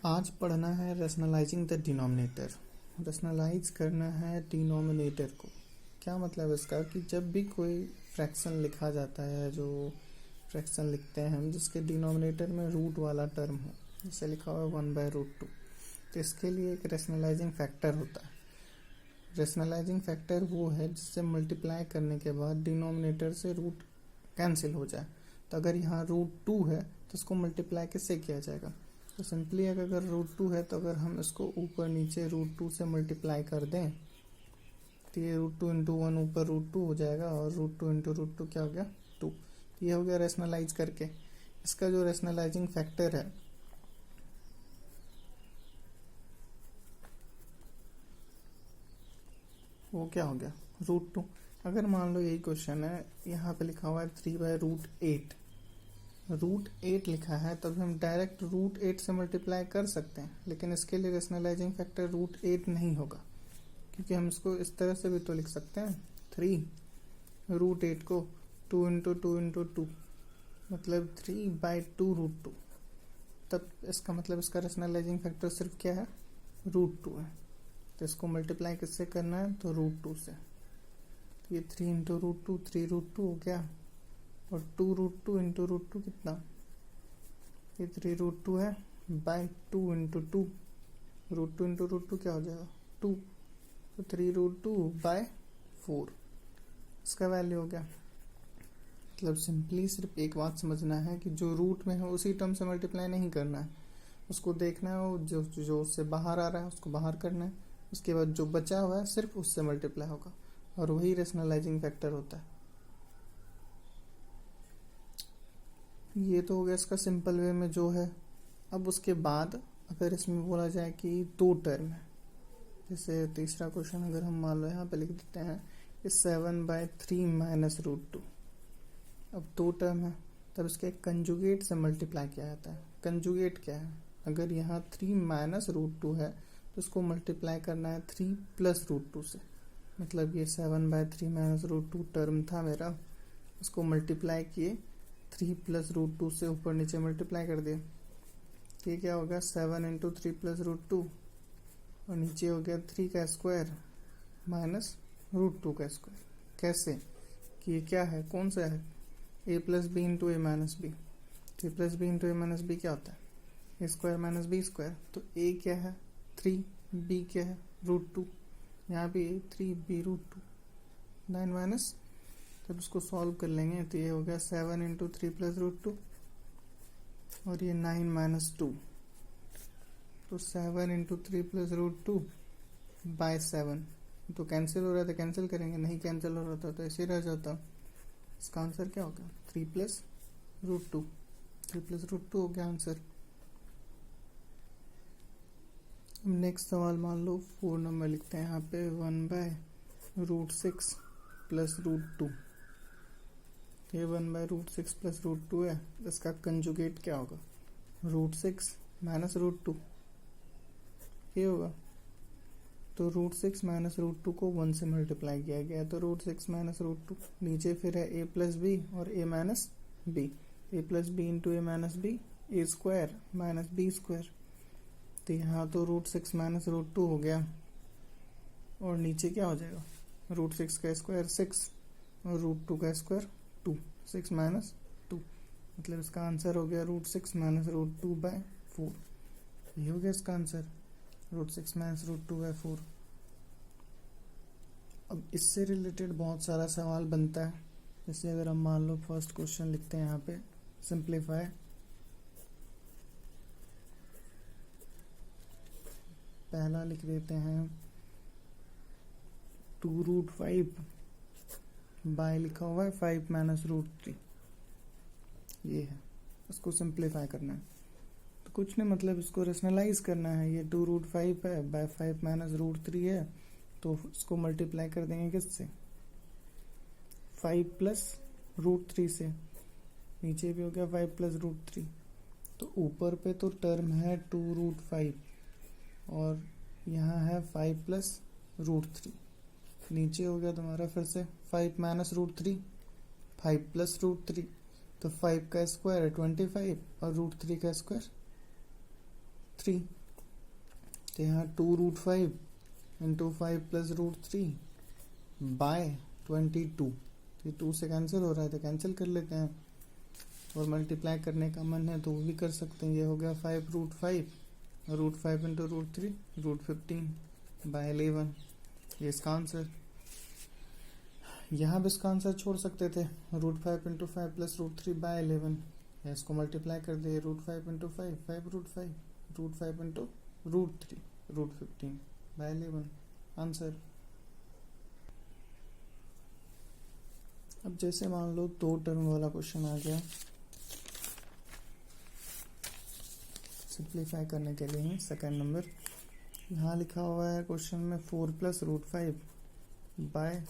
आज पढ़ना है रेशनलाइजिंग द डिनोमिनेटर। रेशनलाइज करना है डिनोमिनेटर को। क्या मतलब इसका कि जब भी कोई फ्रैक्शन लिखा जाता है, जो फ्रैक्शन लिखते हैं हम जिसके डिनोमिनेटर में रूट वाला टर्म हो, जैसे लिखा हुआ है 1/√2, तो इसके लिए एक रेशनलाइजिंग फैक्टर होता है। रेशनलाइजिंग फैक्टर वो है जिससे मल्टीप्लाई करने के बाद डिनोमिनेटर से रूट कैंसिल हो जाए। तो अगर यहाँ √2 है तो इसको मल्टीप्लाई किससे किया जाएगा? तो सिंपली अगर √2 है तो अगर हम इसको ऊपर नीचे √2 से मल्टीप्लाई कर दें तो ये √2 × 1 ऊपर √2 हो जाएगा और √2 × √2 क्या हो गया? 2। तो ये हो गया रेशनलाइज करके। इसका जो रेशनलाइजिंग फैक्टर है वो क्या हो गया? √2। अगर मान लो यही क्वेश्चन है, यहाँ पे लिखा हुआ है 3/√8, √8 लिखा है, तब हम डायरेक्ट √8 से मल्टीप्लाई कर सकते हैं, लेकिन इसके लिए रेशनलाइजिंग फैक्टर √8 नहीं होगा, क्योंकि हम इसको इस तरह से भी तो लिख सकते हैं 3√8 को 2 × 2 × 2 मतलब 3/2√2। तब इसका मतलब इसका रेशनलाइजिंग फैक्टर सिर्फ क्या है? √2 है। तो इसको मल्टीप्लाई किससे करना है? तो √2 से। तो ये 3 × √2 3√2 हो गया, और 2√2 × √2 कितना? ये 3√2 है बाय 2 × 2, √2 × √2 क्या हो जाएगा? 2। तो 3√2/4 इसका वैल्यू हो गया। मतलब सिंपली सिर्फ एक बात समझना है कि जो रूट में है उसी टर्म से मल्टीप्लाई नहीं करना है, उसको देखना है, वो जो उससे बाहर आ रहा है उसको बाहर करना है, उसके बाद जो बचा हुआ है सिर्फ उससे मल्टीप्लाई होगा, और वही रेशनलाइजिंग फैक्टर होता है। ये तो हो गया इसका सिंपल वे में जो है। अब उसके बाद अगर इसमें बोला जाए कि दो टर्म है, जैसे तीसरा क्वेश्चन अगर हम मान लो यहाँ पे लिख देते हैं 7/3 - √2। अब दो टर्म है, तब इसके कंजुगेट से मल्टीप्लाई किया जाता है। कंजुगेट क्या है? अगर यहाँ 3 - √2 है तो इसको मल्टीप्लाई करना है 3 + √2 से। मतलब ये 7/3 - √2 टर्म था मेरा, उसको मल्टीप्लाई किए 3 + √2 से, ऊपर नीचे मल्टीप्लाई कर दिया। ये क्या होगा? 7 × 3 + √2, और नीचे हो गया 3 का स्क्वायर माइनस √2 का स्क्वायर। कैसे? कि ये क्या है, कौन सा है? a + b × a - b। a + b × a - b क्या होता है? a² - b²। तो a क्या है? 3, b क्या है? √2। यहाँ भी 3 b √2 9 माइनस, जब उसको सॉल्व कर लेंगे तो ये हो गया 7 × 3 + √2, और ये 9 - 2। तो 7 × 3 + √2/7। तो कैंसिल हो रहा था, कैंसिल करेंगे, नहीं कैंसिल हो रहा था तो ऐसे रह जाता। इसका आंसर क्या होगा? 3 + √2। 3 + √2 हो गया आंसर। नेक्स्ट सवाल मान लो 4 नंबर लिखते हैं यहाँ पे 1/√6 + √2। ये 1/√6 + √2 है, इसका कंजुगेट क्या होगा? √6 - √2 ये होगा। तो √6 - √2 को 1 से मल्टीप्लाई किया गया, तो √6 - √2। नीचे फिर है a + b और a - b। a + b × a - b, a² - b²। तो यहाँ तो √6 - √2 हो गया, और नीचे क्या हो जाएगा? √6 का स्क्वायर 6 और √2 का स्क्वायर 2, 6 - 2। मतलब इसका आंसर हो गया √6 - √2/4। ये हो गया इसका आंसर, √6 - √2/4। अब इससे रिलेटेड बहुत सारा सवाल बनता है। जैसे अगर हम मान लो फर्स्ट क्वेश्चन लिखते हैं यहाँ पे सिंप्लीफाई। पहला लिख देते हैं 2√5 बाय लिखा हुआ है 5 - √3। ये है, इसको सिंप्लीफाई करना है। तो कुछ नहीं, मतलब इसको रेशनलाइज करना है। ये 2√5 है बाय 5 - √3 है, तो इसको मल्टीप्लाई कर देंगे किससे? 5 + √3 से। नीचे भी हो गया 5 + √3। तो ऊपर पे तो टर्म है 2√5 और यहाँ है 5 + √3। नीचे हो गया तुम्हारा फिर से 5 - √3, 5 + √3। तो 5 का स्क्वायर है 25 और √3 का स्क्वायर 3। तो यहाँ 2√5 इंटू 5 प्लस √3 बाय 22, तो 2 से कैंसिल हो रहा है तो कैंसिल कर लेते हैं, और मल्टीप्लाई करने का मन है तो वो भी कर सकते हैं। ये हो गया 5√5, √5 इंटू √3 √15 बाय 11, ये इसका आंसर। यहाँ भी इसका आंसर छोड़ सकते थे, √5 इंटू 5 प्लस √3 बाय 11, या इसको मल्टीप्लाई कर दिए, √5 इंटू 5 5√5, √5 इंटू √3 √15 बाय 11, आंसर। अब जैसे मान लो 2 टर्म वाला क्वेश्चन आ गया, सिंप्लीफाई करने के लिए ही सेकंड नंबर। यहाँ लिखा हुआ है क्वेश्चन में 4 प्लस √5 बाय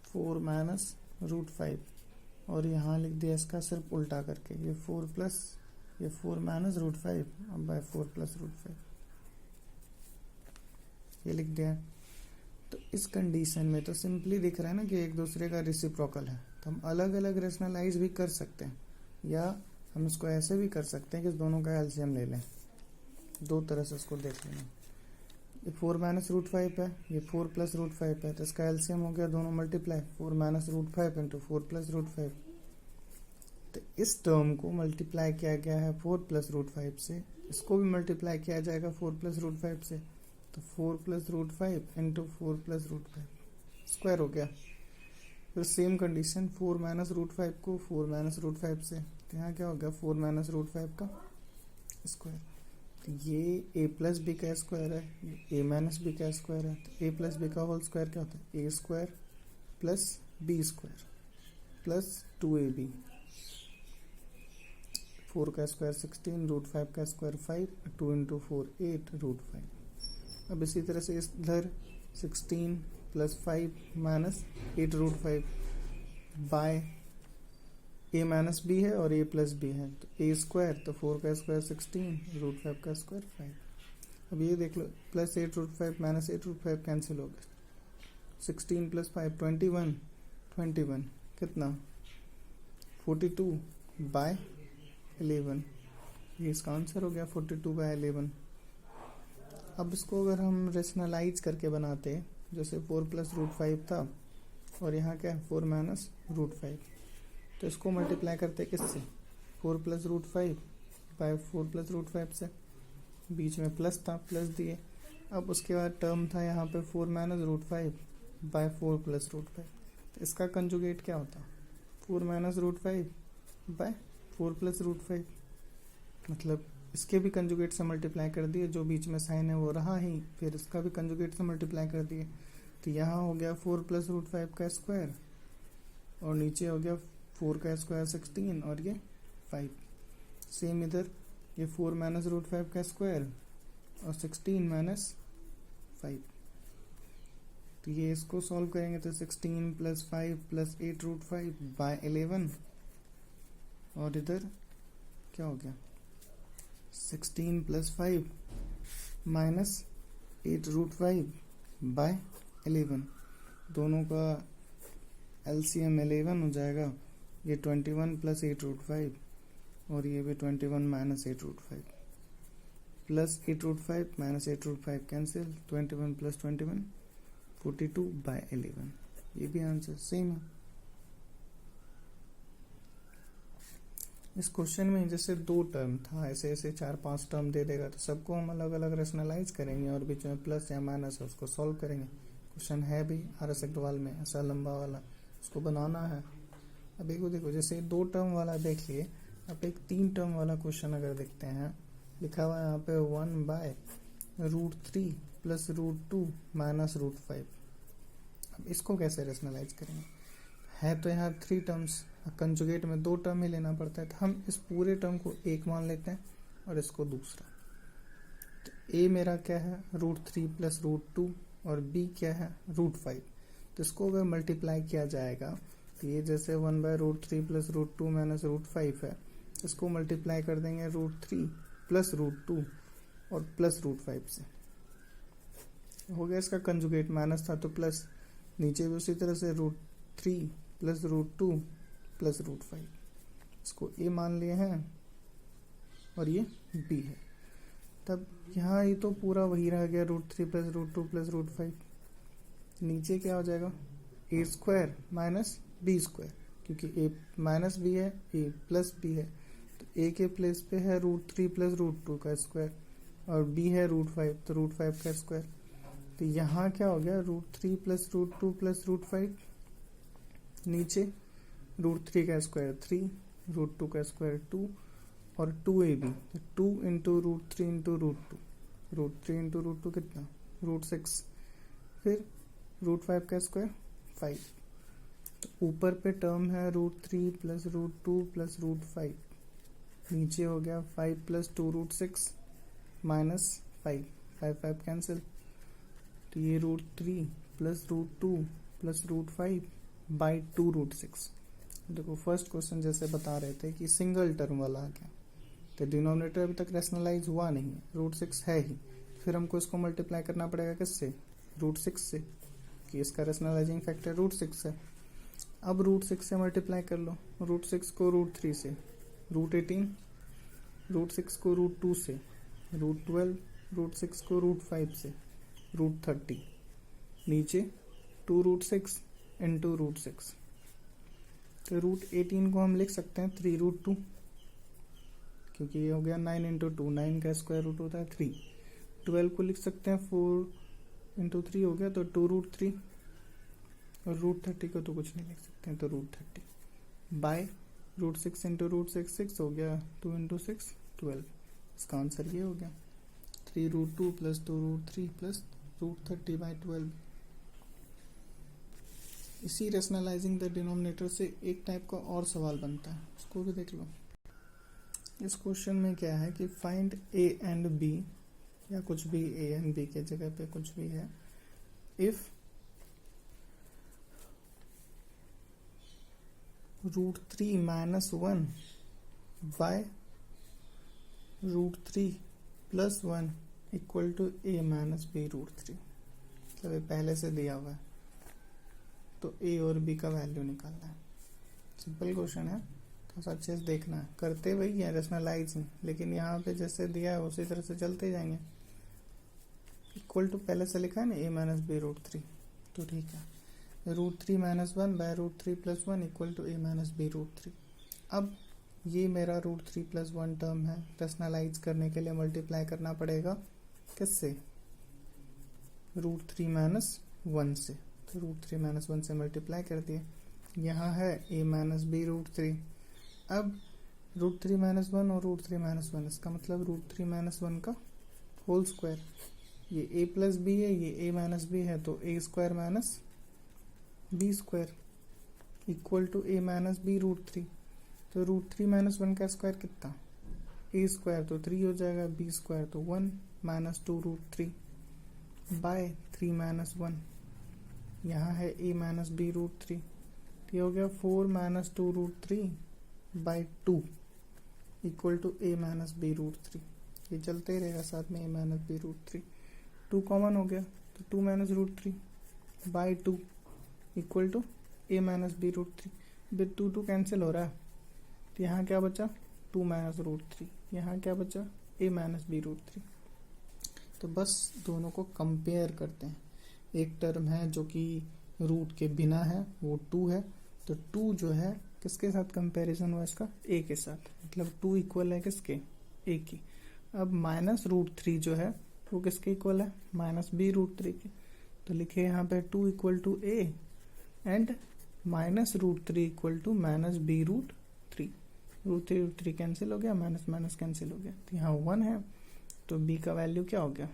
4 माइनस √5, और यहाँ लिख दिया इसका सिर्फ उल्टा करके, ये 4 प्लस ये 4 माइनस √5 बाय 4 प्लस √5, ये लिख दिया। तो इस कंडीशन में तो सिंपली दिख रहा है ना कि एक दूसरे का रेसिप्रोकल है, तो हम अलग अलग रेशनलाइज भी कर सकते हैं, या हम इसको ऐसे भी कर सकते हैं कि दोनों का एलसीएम ले लें। दो तरह से इसको देख लेना। ये 4 माइनस √5 है, ये 4 प्लस √5 है, तो इसका एलसीएम हो गया दोनों मल्टीप्लाई, 4 माइनस √5 इंटू 4 प्लस √5। तो इस टर्म को मल्टीप्लाई किया गया है 4 प्लस √5 से, इसको भी मल्टीप्लाई किया जाएगा 4 प्लस √5 से, तो 4 प्लस √5 इंटू 4 प्लस √5 स्क्वायर हो गया। फिर सेम कंडीशन 4 माइनस √5 को 4 माइनस √5 से, तो यहाँ क्या हो गया 4 माइनस √5 का स्क्वायर। तो ये a प्लस बी का स्क्वायर है, ये a माइनस बी का स्क्वायर है, तो a प्लस बी का होल स्क्वायर क्या होता है, a square plus b square plus 2ab, 4 का स्क्वायर 16, √5 का स्क्वायर 5, 2 इंटू 4 8 √5। अब इसी तरह से इधर 16 plus 5 minus 8 √5 by a minus b है और a प्लस बी है, तो a स्क्वायर, तो 4 का स्क्वायर 16, √5 का स्क्वायर 5। अब ये देख लो, प्लस 8 √5 माइनस 8 √5 कैंसिल हो गया, 16 प्लस 5 21, 21 कितना 42 बाय 11, ये इसका आंसर हो गया 42 बाय 11। अब इसको अगर हम रेशनलाइज करके बनाते, जैसे 4 प्लस √5 था और यहाँ क्या है 4 माइनस √5, तो इसको मल्टीप्लाई करते किससे, 4 प्लस √5 बाय 4 प्लस √5 से, बीच में प्लस था प्लस दिए। अब उसके बाद टर्म था यहाँ पे 4 माइनस √5 बाय 4 प्लस √5, तो इसका कंजुगेट क्या होता, 4 माइनस √5 बाय 4 प्लस √5, मतलब इसके भी कंजुगेट से मल्टीप्लाई कर दिए, जो बीच में साइन है वो रहा ही, फिर इसका भी कंजुगेट से मल्टीप्लाई कर दिए, तो यहाँ हो गया 4 प्लस √5 का स्क्वायर, और नीचे हो गया 4 का स्क्वायर 16 और ये 5। सेम इधर ये 4 माइनस √5 का स्क्वायर और 16 माइनस 5, तो ये इसको सॉल्व करेंगे तो 16 प्लस 5 प्लस 8 √5 बाय 11, और इधर क्या हो गया 16 प्लस 5 माइनस 8 √5 बाय 11, दोनों का एलसीएम 11 हो जाएगा, ये 21 प्लस 8 √5 और ये भी 21 minus 8 √5 plus 8 √5 minus 8 √5 cancel, 21 plus 21 42 by 11, ये भी आंसर सेम है। इस क्वेश्चन में जैसे 2 टर्म था, ऐसे ऐसे 4-5 टर्म दे देगा तो सबको हम अलग अलग रेशनलाइज करेंगे और बीच में प्लस या माइनस है उसको सॉल्व करेंगे। क्वेश्चन है भी RS अग्रवाल में ऐसा लंबा वाला, उसको बनाना है। अब एक देखो, जैसे 2 टर्म वाला देख लिए, अब एक 3 टर्म वाला क्वेश्चन अगर देखते हैं, लिखा हुआ है यहाँ पे 1 बाय √3 प्लस √2 माइनस √5। अब इसको कैसे रेशनलाइज करेंगे, है तो यहाँ 3 टर्म्स, कंजुगेट में 2 टर्म ही लेना पड़ता है, तो हम इस पूरे टर्म को एक मान लेते हैं और इसको दूसरा। तो a मेरा क्या है √3 प्लस √2 और b क्या है √5, तो इसको अगर मल्टीप्लाई किया जाएगा तो ये जैसे 1 बाय √3 प्लस √2 माइनस √5 है, इसको मल्टीप्लाई कर देंगे √3 प्लस √2 और प्लस √5 से, हो गया इसका कंजुगेट, माइनस था तो प्लस, नीचे भी उसी तरह से √3 प्लस √2 प्लस √5, इसको a मान लिए हैं और ये b है। तब यहाँ ये तो पूरा वही रह गया, √3 प्लस √2 प्लस √5। नीचे क्या हो जाएगा, ए स्क्वायर माइनस बी स्क्वायर, क्योंकि ए माइनस बी है, ए प्लस बी है, तो ए के प्लेस पे है √3 प्लस √2 का स्क्वायर और बी है √5, तो √5 का स्क्वायर। तो यहाँ क्या हो गया, √3 प्लस √2 प्लस √5, नीचे √3 का स्क्वायर 3, √2 का स्क्वायर 2 और 2ab, तो 2 इंटू √3 इंटू √2, √3 इंटू √2 कितना, √6, फिर √5 का स्क्वायर 5। तो ऊपर पे टर्म है √3 प्लस √2 प्लस √5, नीचे हो गया 5 प्लस 2 √6 माइनस 5, 5 कैंसिल, तो ये √3 प्लस √2 प्लस √5 बाई 2 √6। देखो फर्स्ट क्वेश्चन जैसे बता रहे थे कि सिंगल टर्म वाला आ गया, तो डिनोमिनेटर अभी तक रैशनलाइज हुआ नहीं है, √6 है ही, फिर हमको इसको मल्टीप्लाई करना पड़ेगा किससे, √6 से, कि इसका रैशनलाइजिंग फैक्टर √6 है। अब √6 से मल्टीप्लाई कर लो, √6 को √3 से, √18, √6 को √2 से, √12, √6 को √5 से, √30, नीचे 2 √6 इंटू √6, तो √18 को हम लिख सकते हैं 3 √2, क्योंकि ये हो गया 9 इंटू 2, 9 का स्क्वायर रूट होता है 3। 12 को लिख सकते हैं 4 इंटू 3 हो गया, तो 2 √3, और √30 को तो कुछ नहीं लिख सकते हैं, तो √30 बाय √6 इंटू √6, 6 हो गया, 2 इंटू 6 12। इसका आंसर ये हो गया 3 √2 प्लस 2 √3 प्लस √30 बाई 12। इसी रेशनलाइजिंग द डिनोमिनेटर से एक टाइप का और सवाल बनता है, उसको भी देख लो। इस क्वेश्चन में क्या है कि फाइंड ए एंड बी, या कुछ भी ए एंड बी के जगह पे कुछ भी है, if √3 minus 1 by √3 plus 1 equal to a minus b √3। मतलब ये पहले से दिया हुआ है, तो ए और बी का वैल्यू निकालना है। सिंपल क्वेश्चन है, थोड़ा सा अच्छे से देखना है, करते वही है रैशनलाइज, लेकिन यहाँ पे जैसे दिया है उसी तरह से चलते जाएंगे। इक्वल टू पहले से लिखा है ना, ए माइनस बी √3, तो ठीक है, √3 minus 1 by √3 plus 1 equal to a minus b √3। अब ये मेरा √3 प्लस 1 टर्म है, रैशनलाइज करने के लिए मल्टीप्लाई करना पड़ेगा किससे, √3 माइनस 1 से, तो √3 माइनस 1 से मल्टीप्लाई कर दिए। यहाँ है ए माइनस बी √3। अब √3 माइनस 1 और √3 माइनस 1, इसका मतलब √3 माइनस 1 का होल स्क्वायर, ये ए प्लस बी है, ये ए माइनस बी है, तो a square minus b square equal to a minus b √3। तो √3 माइनस 1 का स्क्वायर कितना, ए स्क्वायर तो 3 हो जाएगा, बी स्क्वायर तो 1 माइनस 2 √3 बाय 3 माइनस 1, यहाँ है ए माइनस बी √3, ये हो गया 4 minus 2 √3 by 2 equal to a minus b √3। ये चलते ही रहेगा साथ में ए माइनस बी √3, 2 कॉमन हो गया, तो 2 minus √3 by 2 equal to a minus b √3। फिर 2 कैंसिल हो रहा है, तो यहाँ क्या बचा, 2 माइनस √3, यहाँ क्या बचा, ए माइनस बी √3। तो बस दोनों को कंपेयर करते हैं। एक टर्म है जो कि रूट के बिना है, वो 2 है, तो 2 जो है किसके साथ कंपैरिजन हुआ इसका, ए के साथ, मतलब 2 इक्वल है किसके, ए की। अब माइनस √3 जो है वो किसके इक्वल है, माइनस बी √3 के, तो लिखे यहाँ पे 2 equal to a and minus √3 equal to minus b √3। √3 cancel हो गया, माइनस माइनस कैंसिल हो गया, तो यहाँ 1 है, तो बी का वैल्यू क्या हो गया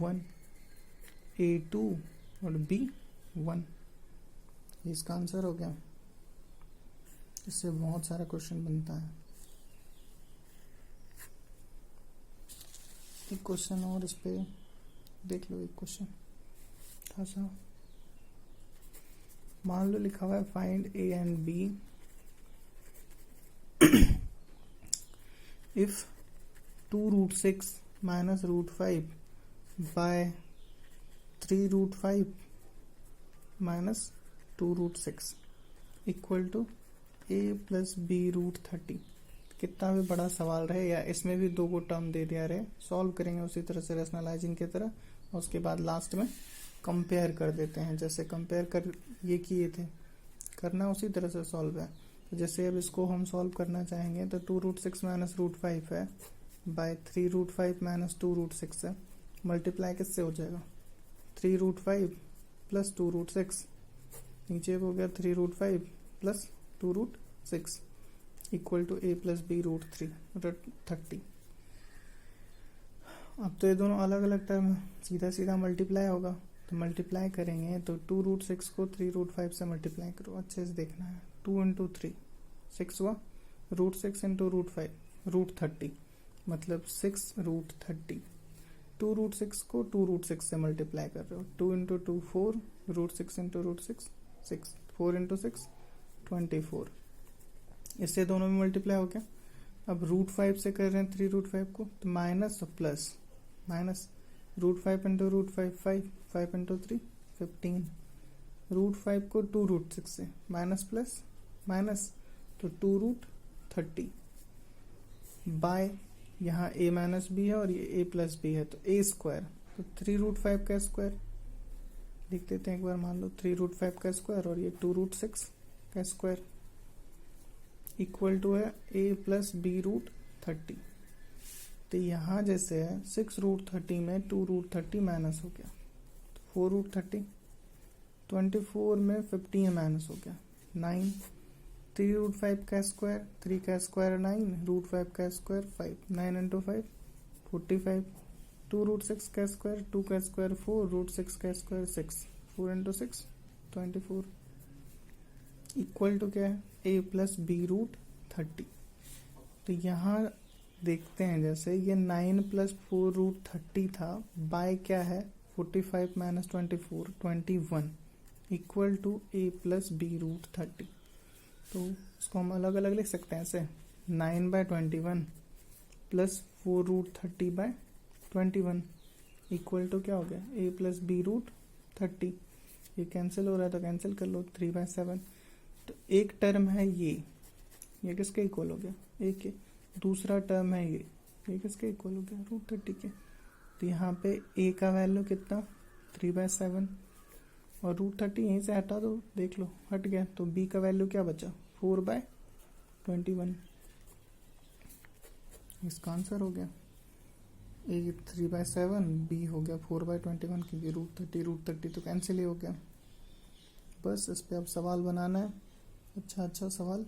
1, ए 2 और बी 1, इसका आंसर हो गया। इससे बहुत सारा क्वेश्चन बनता है। एक क्वेश्चन और इस पे देख लो, एक क्वेश्चन था सा, मान लो लिखा हुआ है find a and b if 2 √6 minus √5 by 3 √5 minus 2 √6 equal to a plus b √30। कितना भी बड़ा सवाल रहे या इसमें भी 2 टर्म दे दिया रहे, सॉल्व करेंगे उसी तरह से रैशनलाइजिंग की तरह, और उसके बाद लास्ट में कंपेयर कर देते हैं। जैसे कंपेयर कर ये किए थे, करना उसी तरह से सॉल्व है। तो जैसे अब इसको हम सॉल्व करना चाहेंगे तो 2√6 माइनस √5 है बाय 3√5 माइनस 2√6 है। मल्टीप्लाई किससे हो जाएगा, 3√5 प्लस 2√6, नीचे हो गया 3√5 plus 2√6 equal to a plus b √3 30। अब तो ये दोनों अलग अलग टर्म सीधा सीधा मल्टीप्लाई होगा, तो मल्टीप्लाई करेंगे तो 2√6 को 3√5 से मल्टीप्लाई करो, अच्छे से देखना है। 2 इंटू 3 6 हुआ, √6 इंटू √5 √30, मतलब 6√30। 2√6 को 2√6 से मल्टीप्लाई कर रहे हो, 2 इंटू 2 4, √6 इंटू √6 6, 4 इंटू 6 24। इससे दोनों में मल्टीप्लाई हो गया। अब √5 से कर रहे हैं 3√5 को, तो माइनस और प्लस, माइनस √5 इंटू √5 5, 5 इंटू 3 15, √5 को 2√6 से माइनस प्लस माइनस, तो 2√30 बाय यहाँ a माइनस बी है और ये a प्लस बी है, तो a स्क्वायर, तो 3√5 का स्क्वायर लिख देते हैं एक बार, मान लो 3√5 का स्क्वायर और ये 2√6 का स्क्वायर इक्वल टू है a प्लस बी √30। तो यहाँ जैसे है 6√30 में 2√30 माइनस हो गया, तो 4√30, 24 में 15 माइनस हो गया 9, 3√5 का स्क्वायर, 3 का स्क्वायर 9, √5 का स्क्वायर 5, 9 इंटू 5 45, 2√6 का स्क्वायर, 2 का स्क्वायर 4, √6 का स्क्वायर 6, 4 इंटू 6 24 इक्वल टू क्या है, a प्लस बी √30। तो यहाँ देखते हैं, जैसे ये 9 प्लस 4√30 था, बाय क्या है 45 minus 24 21 equal to a plus b √30। तो इसको हम अलग अलग लिख सकते हैं ऐसे, 9/21 प्लस 4√30 बाय 21 इक्वल टू क्या हो गया, a प्लस बी √30। ये कैंसिल हो रहा है तो कैंसिल कर लो, 3/7। तो एक टर्म है ये किसके इक्वल हो गया, a के। दूसरा टर्म है ये किसके इक्वल हो गया, √30 के। तो यहाँ पे a का वैल्यू कितना 3/7 और √30 यहीं से हटा दो, देख लो हट गया, तो b का वैल्यू क्या बचा 4/21। इसका आंसर हो गया a 3/7, b हो गया 4/21, क्योंकि √30 तो कैंसिल ही हो गया। बस इस पे अब सवाल बनाना है, अच्छा सवाल।